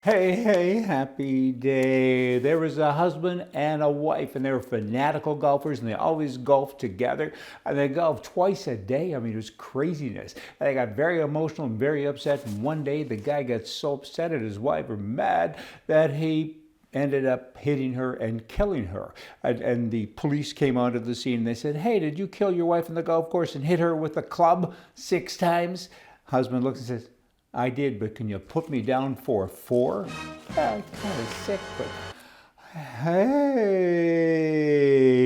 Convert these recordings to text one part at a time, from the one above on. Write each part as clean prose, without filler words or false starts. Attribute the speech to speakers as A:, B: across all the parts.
A: Hey, hey, happy day. There was a husband and a wife, and they were fanatical golfers, and they always golfed together. And they golfed twice a day. I mean, it was craziness. And they got very emotional and very upset. And one day, the guy got so upset at his wife or mad that he ended up hitting her and killing her. And the police came onto the scene and they said, "Hey, did you kill your wife on the golf course and hit her with a club 6 times?" Husband looks and says, "I did, but can you put me down for four?" Yeah, kind of sick, but hey,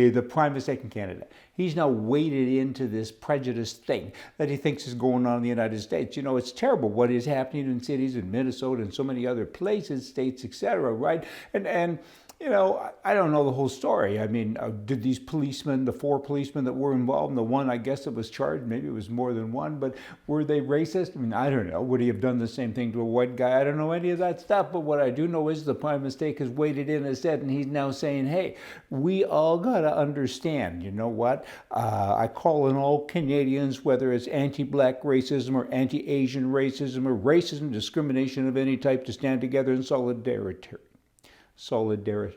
A: the prime mistake in Canada. He's now waded into this prejudice thing that he thinks is going on in the United States. You know, it's terrible what is happening in cities in Minnesota and so many other places, states, etc., right? And you know, I don't know the whole story. I mean, did these policemen, the four policemen that were involved, and the one I guess that was charged, maybe it was more than one, but were they racist? I mean, I don't know. Would he have done the same thing to a white guy? I don't know any of that stuff. But what I do know is the prime mistake has waded in his head, and he's now saying, "Hey, we all gotta understand. You know what? I call on all Canadians, whether it's anti-black racism or anti-Asian racism or racism, discrimination of any type, to stand together in solidarity." Solidarity.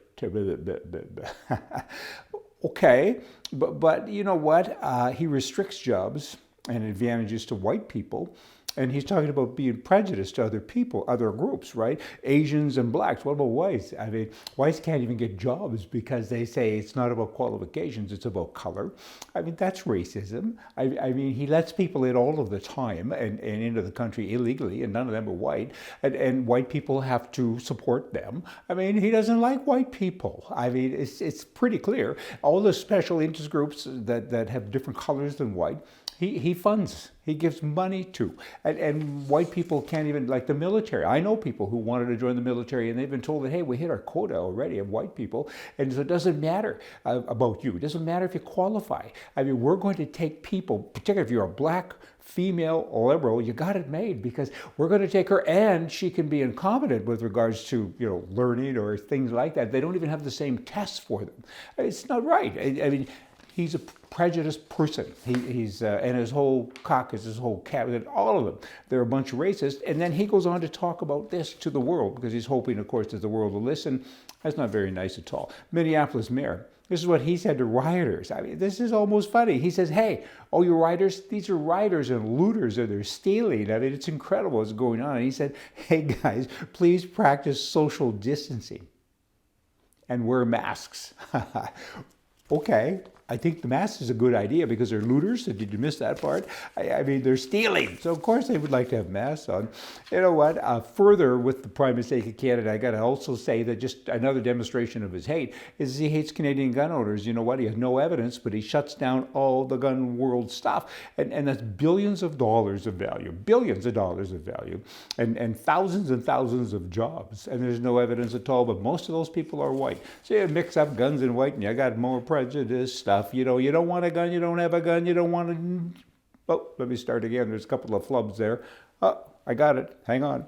A: Okay, but you know what? He restricts jobs and advantages to white people. And he's talking about being prejudiced to other people, other groups, right? Asians and blacks. What about whites? I mean, whites can't even get jobs because they say it's not about qualifications, it's about color. I mean, that's racism. I mean, he lets people in all of the time and into the country illegally, and none of them are white. And white people have to support them. I mean, he doesn't like white people. I mean, it's pretty clear. All the special interest groups that have different colors than white, he funds, he gives money to. And white people can't even, like the military. I know people who wanted to join the military and they've been told that, hey, we hit our quota already of white people. And so it doesn't matter about you. It doesn't matter if you qualify. I mean, we're going to take people, particularly if you're a black, female, liberal, you got it made, because we're going to take her, and she can be incompetent with regards to, you know, learning or things like that. They don't even have the same tests for them. It's not right. I mean, he's a prejudiced person. He's and his whole caucus, his whole cabinet, all of them, they're a bunch of racists. And then he goes on to talk about this to the world because he's hoping, of course, that the world will listen. That's not very nice at all. Minneapolis mayor. This is what he said to rioters. I mean, this is almost funny. He says, "Hey, oh, you rioters, these are rioters and looters, and they're stealing." I mean, it's incredible what's going on. And he said, "Hey, guys, please practice social distancing and wear masks." Okay, I think the mask is a good idea because they're looters. Did you miss that part? I mean, they're stealing. So, of course, they would like to have masks on. You know what? Further, with the prime mistake of Canada, I got to also say that just another demonstration of his hate is he hates Canadian gun owners. You know what? He has no evidence, but he shuts down all the gun world stuff. And that's billions of dollars of value, and thousands of jobs. And there's no evidence at all, but most of those people are white. So you mix up guns and white, and you got more prejudice stuff. You know, you don't want a gun, you don't have a gun, you don't want to. Oh, let me start again. There's a couple of flubs there. Oh, I got it. Hang on.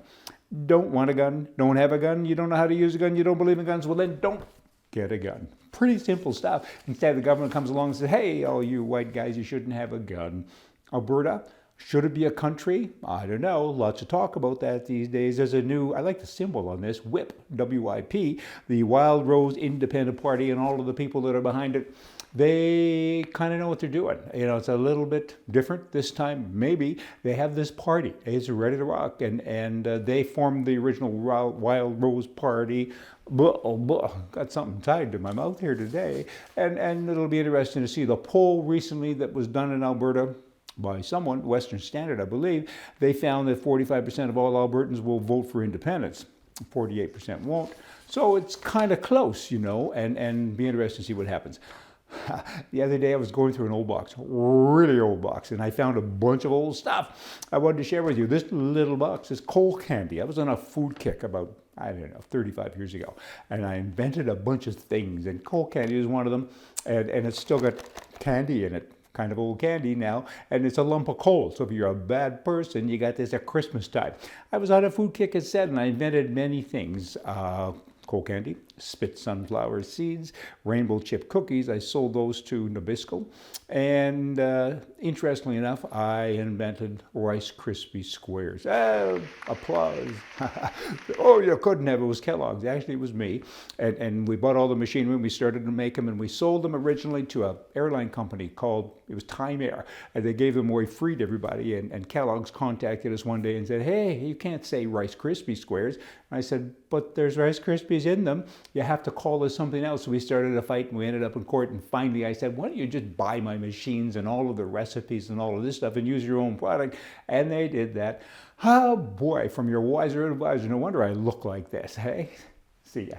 A: Don't want a gun, don't have a gun, you don't know how to use a gun, you don't believe in guns, well then don't get a gun. Pretty simple stuff. Instead, the government comes along and says, "Hey, all you white guys, you shouldn't have a gun." Alberta, should it be a country? I don't know. Lots of talk about that these days. There's a new, I like the symbol on this, WIP, W-I-P, the Wild Rose Independent Party, and all of the people that are behind it. They kind of know what they're doing. You know, it's a little bit different this time. Maybe they have this party. It's ready to rock, and they formed the original Wild Rose Party. Got something tied to my mouth here today, and it'll be interesting to see the poll recently that was done in Alberta by someone, Western Standard, I believe. They found that 45% of all Albertans will vote for independence. 48% won't. So it's kind of close, you know, and be interested to see what happens. The other day I was going through an old box, really old box, and I found a bunch of old stuff I wanted to share with you. This little box is coal candy. I was on a food kick about, I don't know, 35 years ago, and I invented a bunch of things, and coal candy is one of them, and it's still got candy in it. Kind of old candy now, and it's a lump of coal. So if you're a bad person, you got this at Christmas time. I was on a food kick, as said, and I invented many things. coal candy, spit sunflower seeds, rainbow chip cookies. I sold those to Nabisco. And interestingly enough, I invented Rice Krispie Squares. Applause. Oh, you couldn't have. It was Kellogg's. Actually, it was me. And we bought all the machinery and we started to make them, and we sold them originally to an airline company called, it was Time Air. And they gave them away free to everybody. And Kellogg's contacted us one day and said, hey, you can't say Rice Krispie Squares. And I said, but there's Rice Krispies in them. You have to call this something else. So we started a fight and we ended up in court. And finally I said, why don't you just buy my machines and all of the recipes and all of this stuff and use your own product? And they did that. Oh boy, from your wiser advisor, no wonder I look like this, hey? See ya.